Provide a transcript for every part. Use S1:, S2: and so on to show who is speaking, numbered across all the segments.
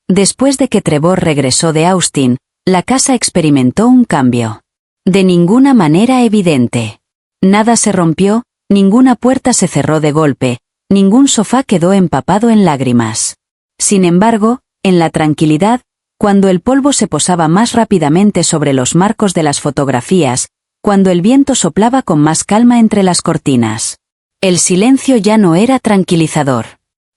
S1: Después de que Trevor regresó de Austin, la casa experimentó un cambio. De ninguna manera evidente. Nada se rompió, ninguna puerta se cerró de golpe, ningún sofá quedó empapado en lágrimas. Sin embargo, en la tranquilidad, cuando el polvo se posaba más rápidamente sobre los marcos de las fotografías, cuando el viento soplaba con más calma entre las cortinas. El silencio ya no era tranquilizador.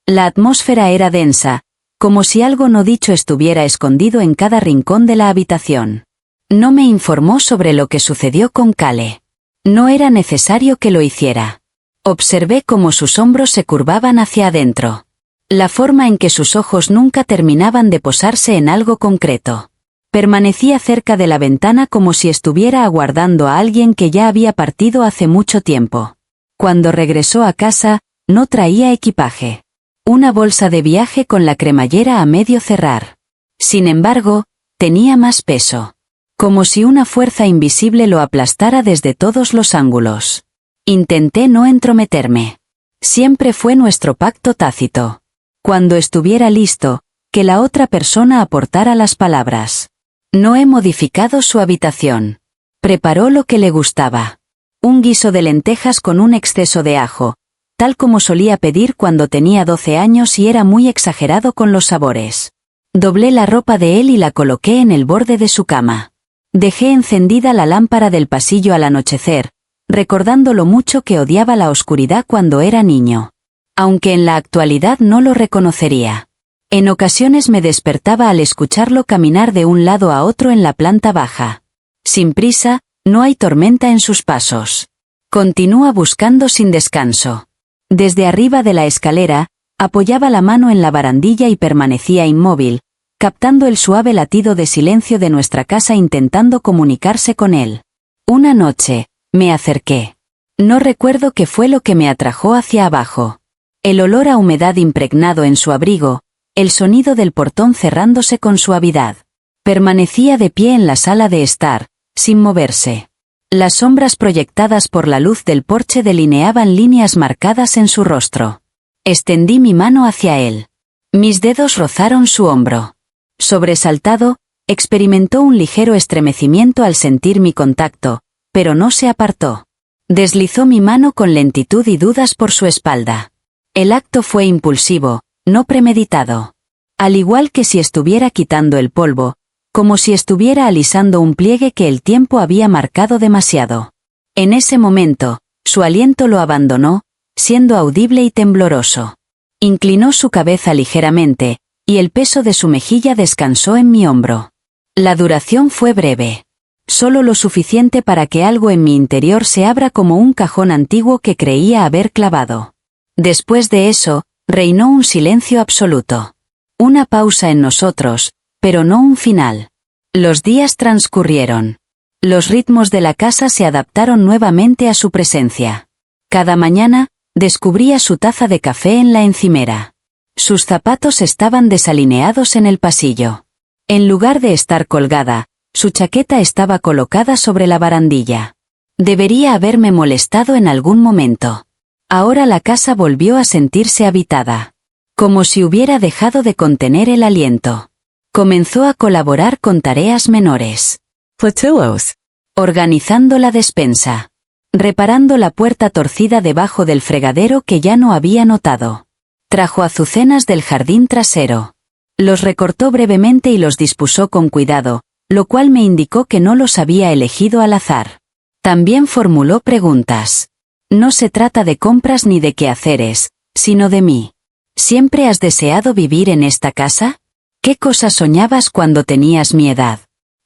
S1: La atmósfera era densa, como si algo no dicho estuviera escondido en cada rincón de la habitación. No me informó sobre lo que sucedió con Cale. No era necesario que lo hiciera. Observé cómo sus hombros se curvaban hacia adentro. La forma en que sus ojos nunca terminaban de posarse en algo concreto. Permanecía cerca de la ventana como si estuviera aguardando a alguien que ya había partido hace mucho tiempo. Cuando regresó a casa, no traía equipaje. Una bolsa de viaje con la cremallera a medio cerrar. Sin embargo, tenía más peso. Como si una fuerza invisible lo aplastara desde todos los ángulos. Intenté no entrometerme. Siempre fue nuestro pacto tácito. Cuando estuviera listo, que la otra persona aportara las palabras. No he modificado su habitación. Preparó lo que le gustaba. Un guiso de lentejas con un exceso de ajo, tal como solía pedir cuando tenía 12 años y era muy exagerado con los sabores. Doblé la ropa de él y la coloqué en el borde de su cama. Dejé encendida la lámpara del pasillo al anochecer, recordando lo mucho que odiaba la oscuridad cuando era niño. Aunque en la actualidad no lo reconocería. En ocasiones me despertaba al escucharlo caminar de un lado a otro en la planta baja. Sin prisa, no hay tormenta en sus pasos. Continúa buscando sin descanso. Desde arriba de la escalera, apoyaba la mano en la barandilla y permanecía inmóvil, captando el suave latido de silencio de nuestra casa intentando comunicarse con él. Una noche, me acerqué. No recuerdo qué fue lo que me atrajo hacia abajo. El olor a humedad impregnado en su abrigo, el sonido del portón cerrándose con suavidad. Permanecía de pie en la sala de estar, sin moverse. Las sombras proyectadas por la luz del porche delineaban líneas marcadas en su rostro. Extendí mi mano hacia él. Mis dedos rozaron su hombro. Sobresaltado, experimentó un ligero estremecimiento al sentir mi contacto, pero no se apartó. Deslizó mi mano con lentitud y dudas por su espalda. El acto fue impulsivo, no premeditado. Al igual que si estuviera quitando el polvo, como si estuviera alisando un pliegue que el tiempo había marcado demasiado. En ese momento, su aliento lo abandonó, siendo audible y tembloroso. Inclinó su cabeza ligeramente, y el peso de su mejilla descansó en mi hombro. La duración fue breve. Solo lo suficiente para que algo en mi interior se abra como un cajón antiguo que creía haber clavado. Después de eso, reinó un silencio absoluto. Una pausa en nosotros, pero no un final. Los días transcurrieron. Los ritmos de la casa se adaptaron nuevamente a su presencia. Cada mañana, descubría su taza de café en la encimera. Sus zapatos estaban desalineados en el pasillo. En lugar de estar colgada, su chaqueta estaba colocada sobre la barandilla. Debería haberme molestado en algún momento. Ahora la casa volvió a sentirse habitada. Como si hubiera dejado de contener el aliento. Comenzó a colaborar con tareas menores.
S2: Platillos.
S1: Organizando la despensa. Reparando la puerta torcida debajo del fregadero que ya no había notado. Trajo azucenas del jardín trasero. Los recortó brevemente y los dispuso con cuidado, lo cual me indicó que no los había elegido al azar. También formuló preguntas. No se trata de compras ni de quehaceres, sino de mí. ¿Siempre has deseado vivir en esta casa? ¿Qué cosas soñabas cuando tenías mi edad?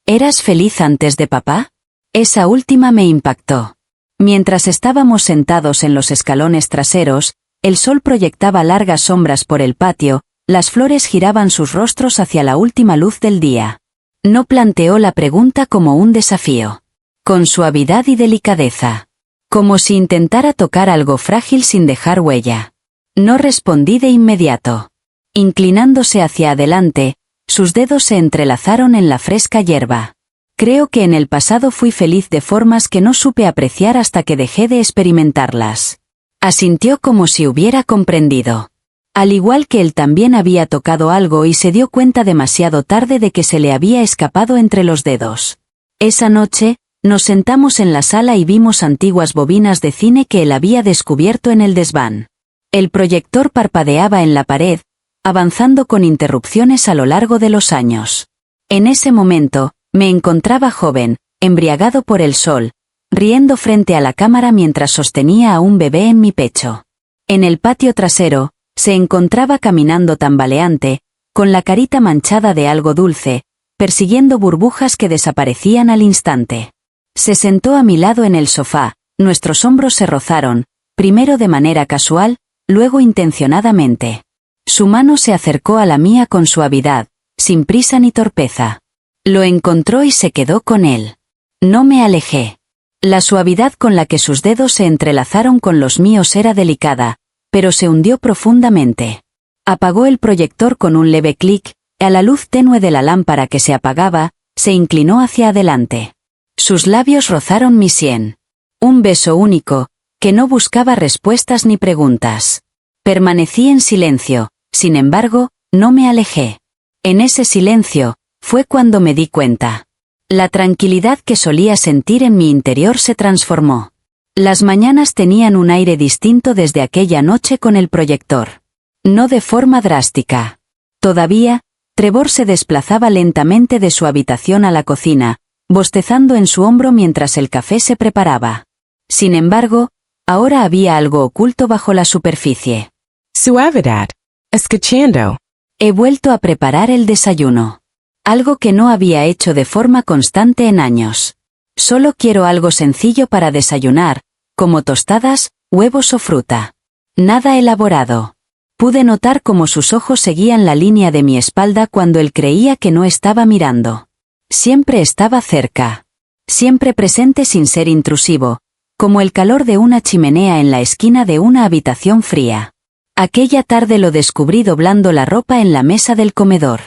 S1: ¿Eras feliz antes de papá? Esa última me impactó. Mientras estábamos sentados en los escalones traseros, el sol proyectaba largas sombras por el patio, las flores giraban sus rostros hacia la última luz del día. No planteó la pregunta como un desafío. Con suavidad y delicadeza. Como si intentara tocar algo frágil sin dejar huella. No respondí de inmediato. Inclinándose hacia adelante, sus dedos se entrelazaron en la fresca hierba. Creo que en el pasado fui feliz de formas que no supe apreciar hasta que dejé de experimentarlas. Asintió como si hubiera comprendido. Al igual que él también había tocado algo y se dio cuenta demasiado tarde de que se le había escapado entre los dedos. Esa noche, nos sentamos en la sala y vimos antiguas bobinas de cine que él había descubierto en el desván. El proyector parpadeaba en la pared, avanzando con interrupciones a lo largo de los años. En ese momento, me encontraba joven, embriagado por el sol, riendo frente a la cámara mientras sostenía a un bebé en mi pecho. En el patio trasero, se encontraba caminando tambaleante, con la carita manchada de algo dulce, persiguiendo burbujas que desaparecían al instante. Se sentó a mi lado en el sofá, nuestros hombros se rozaron, primero de manera casual, luego intencionadamente. Su mano se acercó a la mía con suavidad, sin prisa ni torpeza. Lo encontró y se quedó con él. No me alejé. La suavidad con la que sus dedos se entrelazaron con los míos era delicada, pero se hundió profundamente. Apagó el proyector con un leve clic, y a la luz tenue de la lámpara que se apagaba, se inclinó hacia adelante. Sus labios rozaron mi sien. Un beso único, que no buscaba respuestas ni preguntas. Permanecí en silencio, sin embargo, no me alejé. En ese silencio, fue cuando me di cuenta. La tranquilidad que solía sentir en mi interior se transformó. Las mañanas tenían un aire distinto desde aquella noche con el proyector. No de forma drástica. Todavía, Trevor se desplazaba lentamente de su habitación a la cocina, bostezando en su hombro mientras el café se preparaba. Sin embargo, ahora había algo oculto bajo la superficie.
S2: Suavidad. Escuchando.
S1: He vuelto a preparar el desayuno. Algo que no había hecho de forma constante en años. Solo quiero algo sencillo para desayunar, como tostadas, huevos o fruta. Nada elaborado. Pude notar cómo sus ojos seguían la línea de mi espalda cuando él creía que no estaba mirando. Siempre estaba cerca. Siempre presente sin ser intrusivo, como el calor de una chimenea en la esquina de una habitación fría. Aquella tarde lo descubrí doblando la ropa en la mesa del comedor.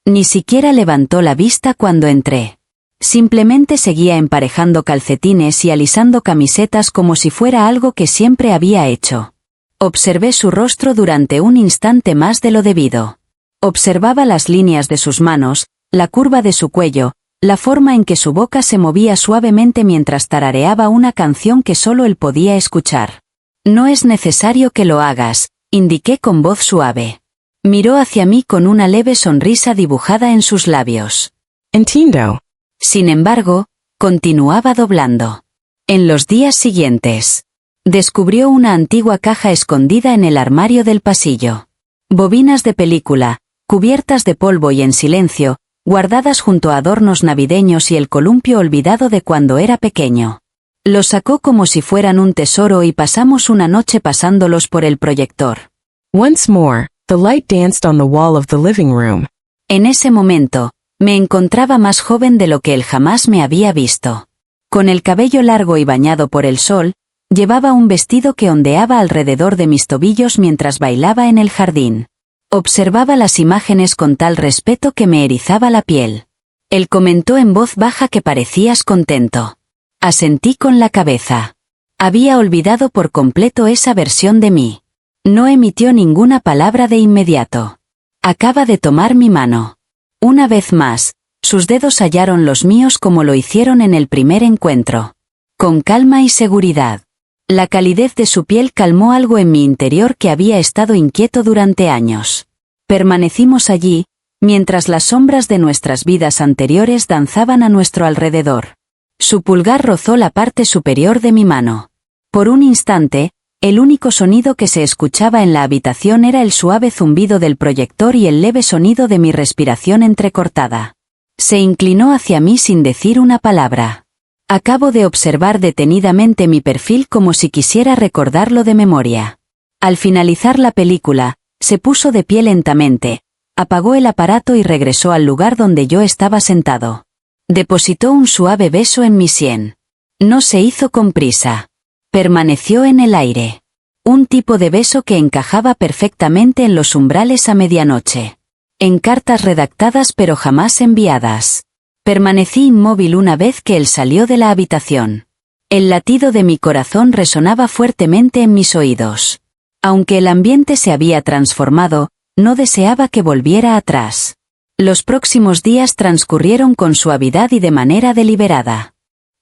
S1: Ni siquiera levantó la vista cuando entré. Simplemente seguía emparejando calcetines y alisando camisetas como si fuera algo que siempre había hecho. Observé su rostro durante un instante más de lo debido. Observaba las líneas de sus manos, la curva de su cuello, la forma en que su boca se movía suavemente mientras tarareaba una canción que solo él podía escuchar. No es necesario que lo hagas, indiqué con voz suave. Miró hacia mí con una leve sonrisa dibujada en sus labios.
S2: Entiendo.
S1: Sin embargo, continuaba doblando. En los días siguientes, descubrió una antigua caja escondida en el armario del pasillo. Bobinas de película, cubiertas de polvo y en silencio, guardadas junto a adornos navideños y el columpio olvidado de cuando era pequeño. Los sacó como si fueran un tesoro y pasamos una noche pasándolos por el proyector.
S2: Once more, the light danced on the wall of the living room.
S1: En ese momento, me encontraba más joven de lo que él jamás me había visto. Con el cabello largo y bañado por el sol, llevaba un vestido que ondeaba alrededor de mis tobillos mientras bailaba en el jardín. Observaba las imágenes con tal respeto que me erizaba la piel. Él comentó en voz baja que parecías contento. Asentí con la cabeza. Había olvidado por completo esa versión de mí. No emitió ninguna palabra de inmediato. Acaba de tomar mi mano. Una vez más, sus dedos hallaron los míos como lo hicieron en el primer encuentro. Con calma y seguridad. La calidez de su piel calmó algo en mi interior que había estado inquieto durante años. Permanecimos allí, mientras las sombras de nuestras vidas anteriores danzaban a nuestro alrededor. Su pulgar rozó la parte superior de mi mano. Por un instante, el único sonido que se escuchaba en la habitación era el suave zumbido del proyector y el leve sonido de mi respiración entrecortada. Se inclinó hacia mí sin decir una palabra. Acabo de observar detenidamente mi perfil como si quisiera recordarlo de memoria. Al finalizar la película, se puso de pie lentamente, apagó el aparato y regresó al lugar donde yo estaba sentado. Depositó un suave beso en mi sien. No se hizo con prisa. Permaneció en el aire. Un tipo de beso que encajaba perfectamente en los umbrales a medianoche. En cartas redactadas pero jamás enviadas. Permanecí inmóvil una vez que él salió de la habitación. El latido de mi corazón resonaba fuertemente en mis oídos. Aunque el ambiente se había transformado, no deseaba que volviera atrás. Los próximos días transcurrieron con suavidad y de manera deliberada.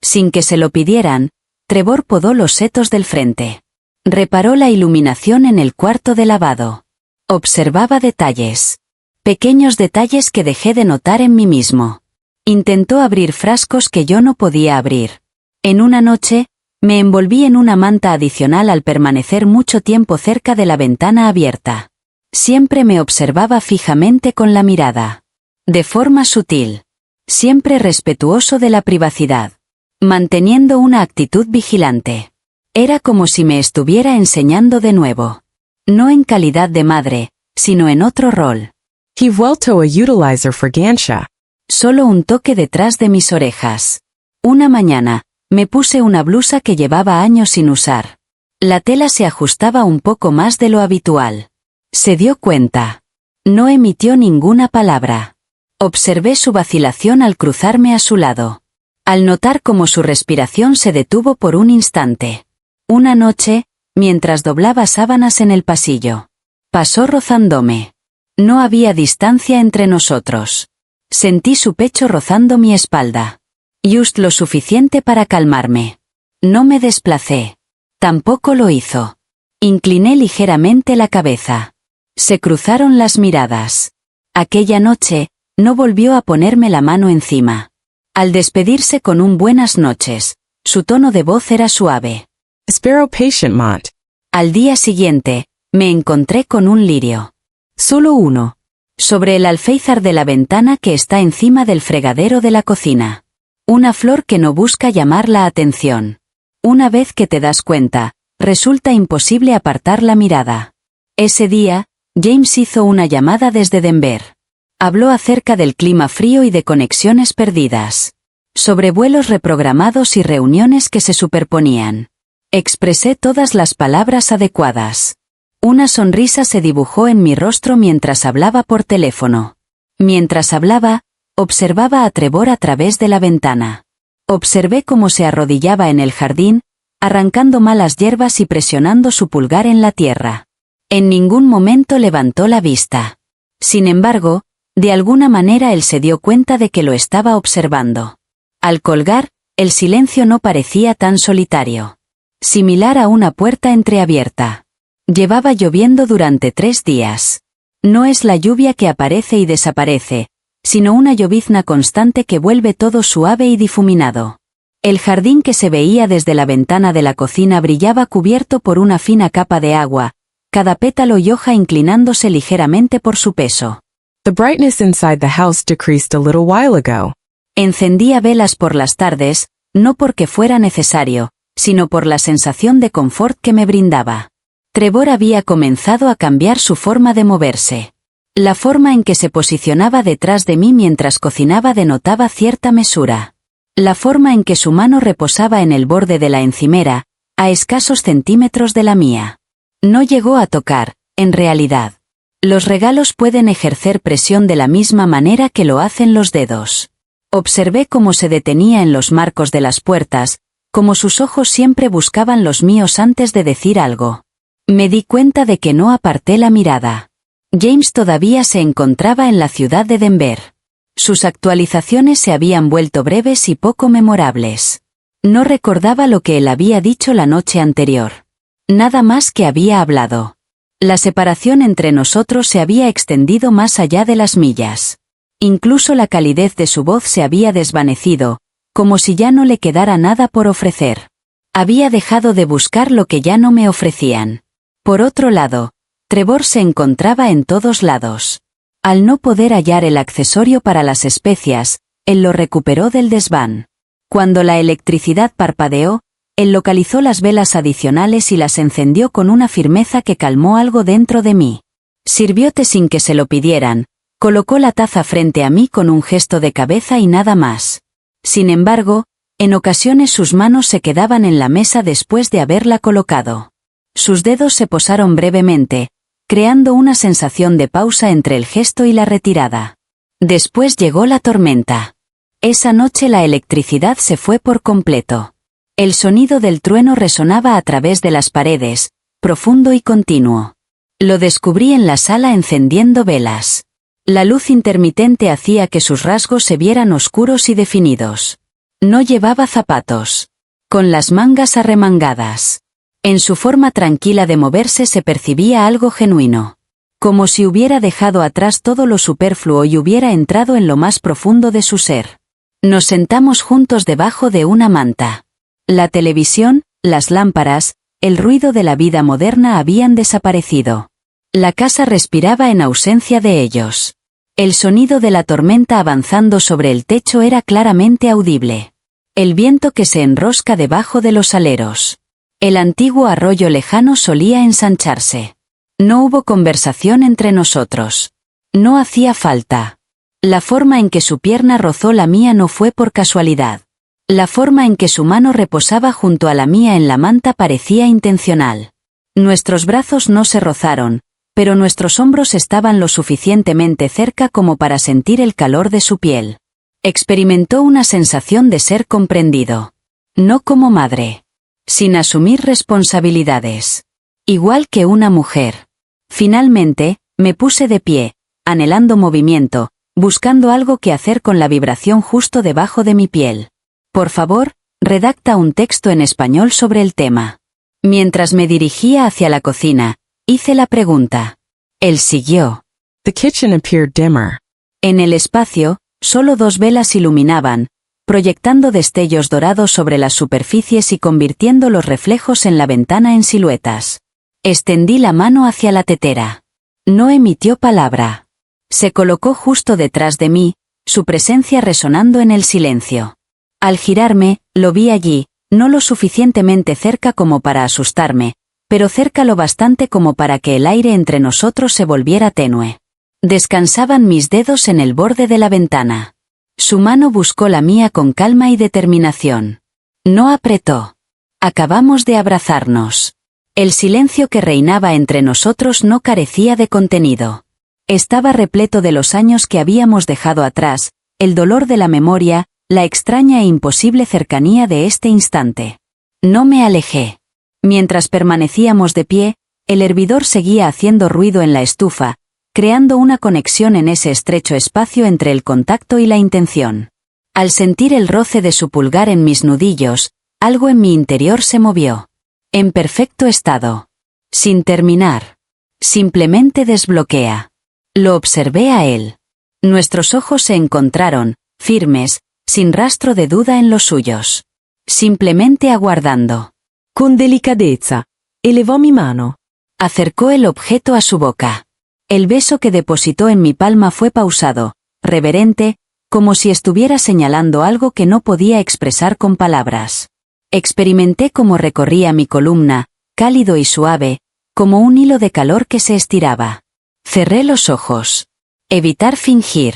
S1: Sin que se lo pidieran, Trevor podó los setos del frente. Reparó la iluminación en el cuarto de lavado. Observaba detalles. Pequeños detalles que dejé de notar en mí mismo. Intentó abrir frascos que yo no podía abrir. En una noche, me envolví en una manta adicional al permanecer mucho tiempo cerca de la ventana abierta. Siempre me observaba fijamente con la mirada. De forma sutil. Siempre respetuoso de la privacidad. Manteniendo una actitud vigilante. Era como si me estuviera enseñando de nuevo. No en calidad de madre, sino en otro rol.
S2: He vuelto a utilizer for Gansha.
S1: Solo un toque detrás de mis orejas. Una mañana, me puse una blusa que llevaba años sin usar. La tela se ajustaba un poco más de lo habitual. Se dio cuenta. No emitió ninguna palabra. Observé su vacilación al cruzarme a su lado. Al notar cómo su respiración se detuvo por un instante. Una noche, mientras doblaba sábanas en el pasillo. Pasó rozándome. No había distancia entre nosotros. Sentí su pecho rozando mi espalda. Just lo suficiente para calmarme. No me desplacé. Tampoco lo hizo. Incliné ligeramente la cabeza. Se cruzaron las miradas. Aquella noche, no volvió a ponerme la mano encima. Al despedirse con un buenas noches, su tono de voz era suave.
S2: Espero patient Mont.
S1: Al día siguiente, me encontré con un lirio. Solo uno. Sobre el alféizar de la ventana que está encima del fregadero de la cocina. Una flor que no busca llamar la atención. Una vez que te das cuenta, resulta imposible apartar la mirada. Ese día, James hizo una llamada desde Denver. Habló acerca del clima frío y de conexiones perdidas. Sobre vuelos reprogramados y reuniones que se superponían. Expresé todas las palabras adecuadas. Una sonrisa se dibujó en mi rostro mientras hablaba por teléfono. Mientras hablaba, observaba a Trevor a través de la ventana. Observé cómo se arrodillaba en el jardín, arrancando malas hierbas y presionando su pulgar en la tierra. En ningún momento levantó la vista. Sin embargo, de alguna manera él se dio cuenta de que lo estaba observando. Al colgar, el silencio no parecía tan solitario. Similar a una puerta entreabierta. Llevaba lloviendo durante 3 días. No es la lluvia que aparece y desaparece, sino una llovizna constante que vuelve todo suave y difuminado. El jardín que se veía desde la ventana de la cocina brillaba cubierto por una fina capa de agua, cada pétalo y hoja inclinándose ligeramente por su peso.
S2: The brightness inside the house decreased a little while ago.
S1: Encendía velas por las tardes, no porque fuera necesario, sino por la sensación de confort que me brindaba. Trevor había comenzado a cambiar su forma de moverse. La forma en que se posicionaba detrás de mí mientras cocinaba denotaba cierta mesura. La forma en que su mano reposaba en el borde de la encimera, a escasos centímetros de la mía. No llegó a tocar, en realidad. Los regalos pueden ejercer presión de la misma manera que lo hacen los dedos. Observé cómo se detenía en los marcos de las puertas, como sus ojos siempre buscaban los míos antes de decir algo. Me di cuenta de que no aparté la mirada. James todavía se encontraba en la ciudad de Denver. Sus actualizaciones se habían vuelto breves y poco memorables. No recordaba lo que él había dicho la noche anterior. Nada más que había hablado. La separación entre nosotros se había extendido más allá de las millas. Incluso la calidez de su voz se había desvanecido, como si ya no le quedara nada por ofrecer. Había dejado de buscar lo que ya no me ofrecían. Por otro lado, Trevor se encontraba en todos lados. Al no poder hallar el accesorio para las especias, él lo recuperó del desván. Cuando la electricidad parpadeó, él localizó las velas adicionales y las encendió con una firmeza que calmó algo dentro de mí. Sirvió té sin que se lo pidieran, colocó la taza frente a mí con un gesto de cabeza y nada más. Sin embargo, en ocasiones sus manos se quedaban en la mesa después de haberla colocado. Sus dedos se posaron brevemente, creando una sensación de pausa entre el gesto y la retirada. Después llegó la tormenta. Esa noche la electricidad se fue por completo. El sonido del trueno resonaba a través de las paredes, profundo y continuo. Lo descubrí en la sala encendiendo velas. La luz intermitente hacía que sus rasgos se vieran oscuros y definidos. No llevaba zapatos. Con las mangas arremangadas. En su forma tranquila de moverse se percibía algo genuino. Como si hubiera dejado atrás todo lo superfluo y hubiera entrado en lo más profundo de su ser. Nos sentamos juntos debajo de una manta. La televisión, las lámparas, el ruido de la vida moderna habían desaparecido. La casa respiraba en ausencia de ellos. El sonido de la tormenta avanzando sobre el techo era claramente audible. El viento que se enrosca debajo de los aleros. El antiguo arroyo lejano solía ensancharse. No hubo conversación entre nosotros. No hacía falta. La forma en que su pierna rozó la mía no fue por casualidad. La forma en que su mano reposaba junto a la mía en la manta parecía intencional. Nuestros brazos no se rozaron, pero nuestros hombros estaban lo suficientemente cerca como para sentir el calor de su piel. Experimentó una sensación de ser comprendido. No como madre. Sin asumir responsabilidades. Igual que una mujer. Finalmente, me puse de pie, anhelando movimiento, buscando algo que hacer con la vibración justo debajo de mi piel. Por favor, redacta un texto en español sobre el tema. Mientras me dirigía hacia la cocina, hice la pregunta. Él siguió.
S2: The kitchen appeared dimmer.
S1: En el espacio, solo 2 velas iluminaban, proyectando destellos dorados sobre las superficies y convirtiendo los reflejos en la ventana en siluetas. Extendí la mano hacia la tetera. No emitió palabra. Se colocó justo detrás de mí, su presencia resonando en el silencio. Al girarme, lo vi allí, no lo suficientemente cerca como para asustarme, pero cerca lo bastante como para que el aire entre nosotros se volviera tenue. Descansaban mis dedos en el borde de la ventana. Su mano buscó la mía con calma y determinación. No apretó. Acabamos de abrazarnos. El silencio que reinaba entre nosotros no carecía de contenido. Estaba repleto de los años que habíamos dejado atrás, el dolor de la memoria, la extraña e imposible cercanía de este instante. No me alejé. Mientras permanecíamos de pie, el hervidor seguía haciendo ruido en la estufa, creando una conexión en ese estrecho espacio entre el contacto y la intención. Al sentir el roce de su pulgar en mis nudillos, algo en mi interior se movió. En perfecto estado. Sin terminar. Simplemente desbloquea. Lo observé a él. Nuestros ojos se encontraron, firmes, sin rastro de duda en los suyos. Simplemente aguardando.
S2: Con delicadezza, elevó mi mano.
S1: Acercó el objeto a su boca. El beso que depositó en mi palma fue pausado, reverente, como si estuviera señalando algo que no podía expresar con palabras. Experimenté cómo recorría mi columna, cálido y suave, como un hilo de calor que se estiraba. Cerré los ojos. Evitar fingir.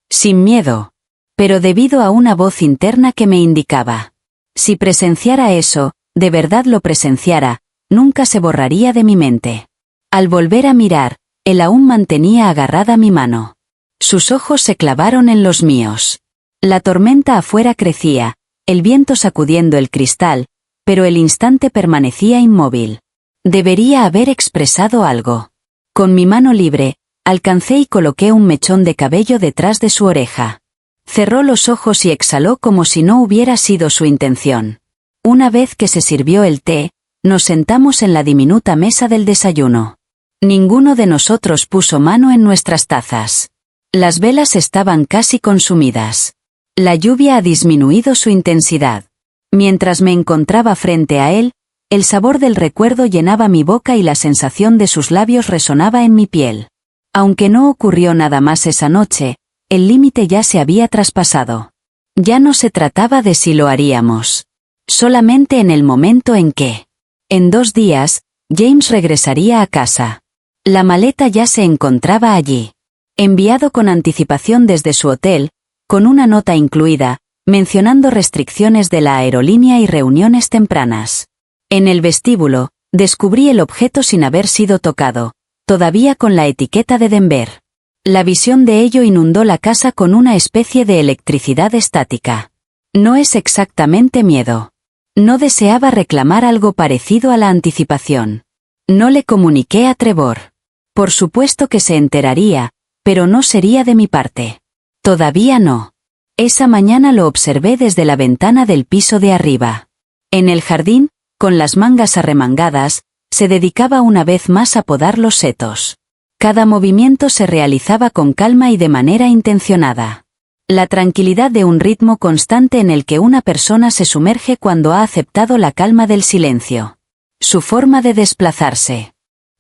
S1: Sin miedo. Pero debido a una voz interna que me indicaba. Si presenciara eso, de verdad lo presenciara, nunca se borraría de mi mente. Al volver a mirar, él aún mantenía agarrada mi mano. Sus ojos se clavaron en los míos. La tormenta afuera crecía, el viento sacudiendo el cristal, pero el instante permanecía inmóvil. Debería haber expresado algo. Con mi mano libre, alcancé y coloqué un mechón de cabello detrás de su oreja. Cerró los ojos y exhaló como si no hubiera sido su intención. Una vez que se sirvió el té, nos sentamos en la diminuta mesa del desayuno. Ninguno de nosotros puso mano en nuestras tazas. Las velas estaban casi consumidas. La lluvia ha disminuido su intensidad. Mientras me encontraba frente a él, el sabor del recuerdo llenaba mi boca y la sensación de sus labios resonaba en mi piel. Aunque no ocurrió nada más esa noche, el límite ya se había traspasado. Ya no se trataba de si lo haríamos. Solamente en el momento en que, en 2 días, James regresaría a casa. La maleta ya se encontraba allí. Enviado con anticipación desde su hotel, con una nota incluida, mencionando restricciones de la aerolínea y reuniones tempranas. En el vestíbulo, descubrí el objeto sin haber sido tocado, todavía con la etiqueta de Denver. La visión de ello inundó la casa con una especie de electricidad estática. No es exactamente miedo. No deseaba reclamar algo parecido a la anticipación. No le comuniqué a Trevor. Por supuesto que se enteraría, pero no sería de mi parte. Todavía no. Esa mañana lo observé desde la ventana del piso de arriba. En el jardín, con las mangas arremangadas, se dedicaba una vez más a podar los setos. Cada movimiento se realizaba con calma y de manera intencionada. La tranquilidad de un ritmo constante en el que una persona se sumerge cuando ha aceptado la calma del silencio. Su forma de desplazarse.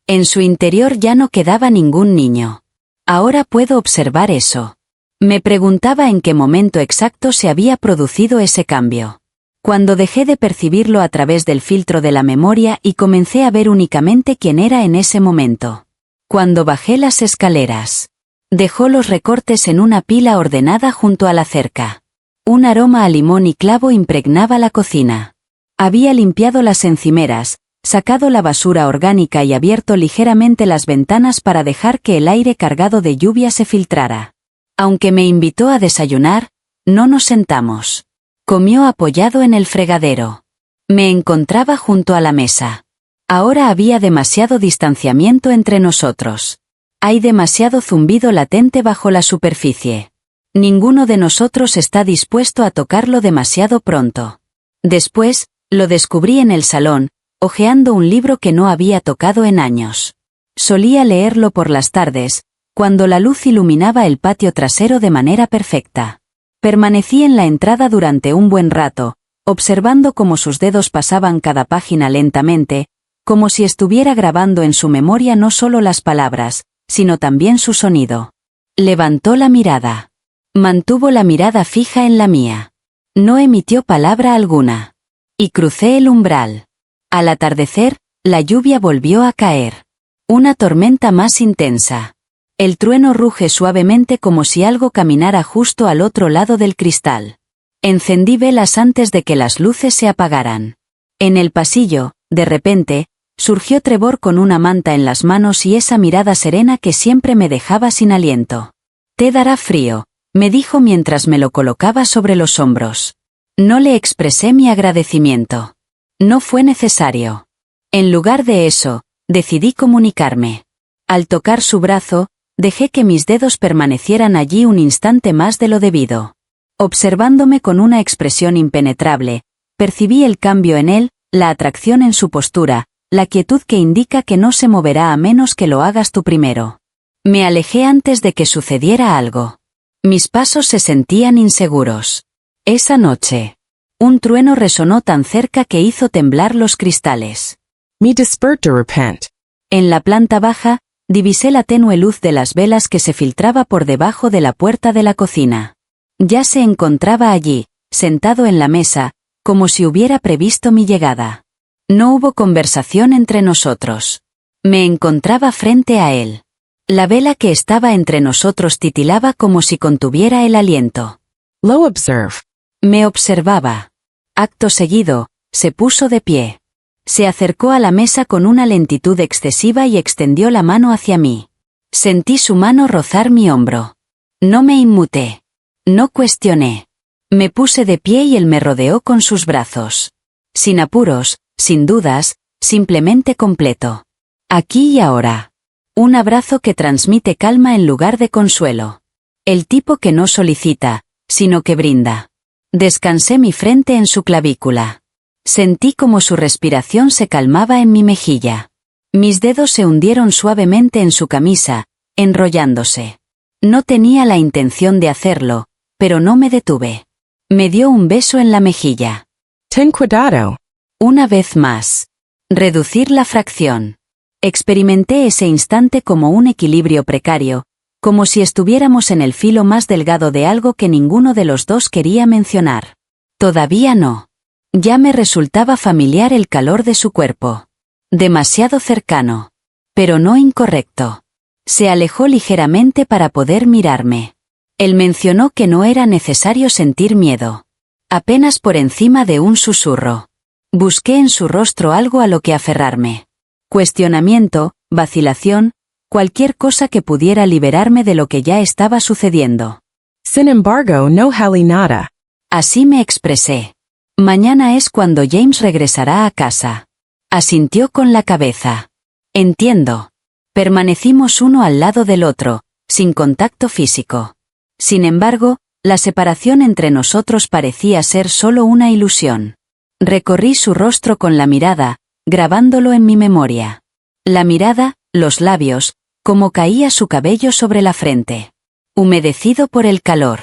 S1: En su interior ya no quedaba ningún niño. Ahora puedo observar eso. Me preguntaba en qué momento exacto se había producido ese cambio. Cuando dejé de percibirlo a través del filtro de la memoria y comencé a ver únicamente quién era en ese momento. Cuando bajé las escaleras. Dejó los recortes en una pila ordenada junto a la cerca. Un aroma a limón y clavo impregnaba la cocina. Había limpiado las encimeras, sacado la basura orgánica y abierto ligeramente las ventanas para dejar que el aire cargado de lluvia se filtrara. Aunque me invitó a desayunar, no nos sentamos. Comió apoyado en el fregadero. Me encontraba junto a la mesa. Ahora había demasiado distanciamiento entre nosotros. Hay demasiado zumbido latente bajo la superficie. Ninguno de nosotros está dispuesto a tocarlo demasiado pronto. Después, lo descubrí en el salón, hojeando un libro que no había tocado en años. Solía leerlo por las tardes, cuando la luz iluminaba el patio trasero de manera perfecta. Permanecí en la entrada durante un buen rato, observando cómo sus dedos pasaban cada página lentamente, como si estuviera grabando en su memoria no solo las palabras, sino también su sonido. Levantó la mirada. Mantuvo la mirada fija en la mía. No emitió palabra alguna. Y crucé el umbral. Al atardecer, la lluvia volvió a caer. Una tormenta más intensa. El trueno ruge suavemente como si algo caminara justo al otro lado del cristal. Encendí velas antes de que las luces se apagaran. En el pasillo, de repente, surgió Trevor con una manta en las manos y esa mirada serena que siempre me dejaba sin aliento. «Te dará frío», me dijo mientras me lo colocaba sobre los hombros. No le expresé mi agradecimiento. No fue necesario. En lugar de eso, decidí comunicarme. Al tocar su brazo, dejé que mis dedos permanecieran allí un instante más de lo debido. Observándome con una expresión impenetrable, percibí el cambio en él, la atracción en su postura, la quietud que indica que no se moverá a menos que lo hagas tú primero. Me alejé antes de que sucediera algo. Mis pasos se sentían inseguros. Esa noche, un trueno resonó tan cerca que hizo temblar los cristales.
S2: Me despert to repent.
S1: En la planta baja, divisé la tenue luz de las velas que se filtraba por debajo de la puerta de la cocina. Ya se encontraba allí, sentado en la mesa, como si hubiera previsto mi llegada. No hubo conversación entre nosotros. Me encontraba frente a él. La vela que estaba entre nosotros titilaba como si contuviera el aliento.
S2: Lo observe.
S1: Me observaba. Acto seguido, se puso de pie. Se acercó a la mesa con una lentitud excesiva y extendió la mano hacia mí. Sentí su mano rozar mi hombro. No me inmuté. No cuestioné. Me puse de pie y él me rodeó con sus brazos. Sin apuros, sin dudas, simplemente completo. Aquí y ahora. Un abrazo que transmite calma en lugar de consuelo. El tipo que no solicita, sino que brinda. Descansé mi frente en su clavícula. Sentí como su respiración se calmaba en mi mejilla. Mis dedos se hundieron suavemente en su camisa, enrollándose. No tenía la intención de hacerlo, pero no me detuve. Me dio un beso en la mejilla.
S2: Ten cuidado.
S1: Una vez más. Reducir la fracción. Experimenté ese instante como un equilibrio precario, como si estuviéramos en el filo más delgado de algo que ninguno de los dos quería mencionar. Todavía no. Ya me resultaba familiar el calor de su cuerpo. Demasiado cercano. Pero no incorrecto. Se alejó ligeramente para poder mirarme. Él mencionó que no era necesario sentir miedo. Apenas por encima de un susurro. Busqué en su rostro algo a lo que aferrarme. Cuestionamiento, vacilación, cualquier cosa que pudiera liberarme de lo que ya estaba sucediendo.
S2: Sin embargo, no hali nada.
S1: Así me expresé. Mañana es cuando James regresará a casa. Asintió con la cabeza. Entiendo. Permanecimos uno al lado del otro, sin contacto físico. Sin embargo, la separación entre nosotros parecía ser solo una ilusión. Recorrí su rostro con la mirada, grabándolo en mi memoria. La mirada, los labios, como caía su cabello sobre la frente. Humedecido por el calor.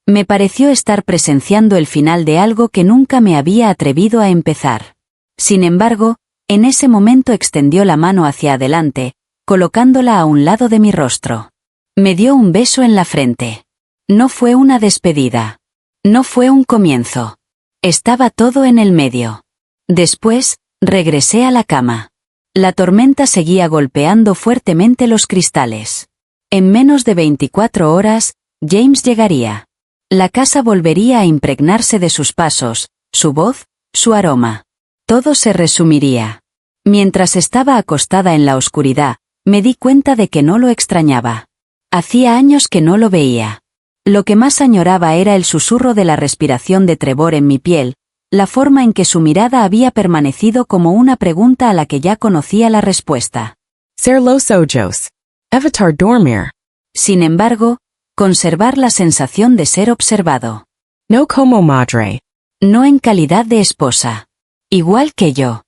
S1: Me pareció estar presenciando el final de algo que nunca me había atrevido a empezar. Sin embargo, en ese momento extendió la mano hacia adelante, colocándola a un lado de mi rostro. Me dio un beso en la frente. No fue una despedida. No fue un comienzo. Estaba todo en el medio. Después, regresé a la cama. La tormenta seguía golpeando fuertemente los cristales. En menos de 24 horas, James llegaría. La casa volvería a impregnarse de sus pasos, su voz, su aroma. Todo se resumiría. Mientras estaba acostada en la oscuridad, me di cuenta de que no lo extrañaba. Hacía años que no lo veía. Lo que más añoraba era el susurro de la respiración de Trevor en mi piel, la forma en que su mirada había permanecido como una pregunta a la que ya conocía la respuesta.
S2: Ser los ojos. Evitar dormir.
S1: Sin embargo, conservar la sensación de ser observado.
S2: No como madre.
S1: No en calidad de esposa. Igual que yo.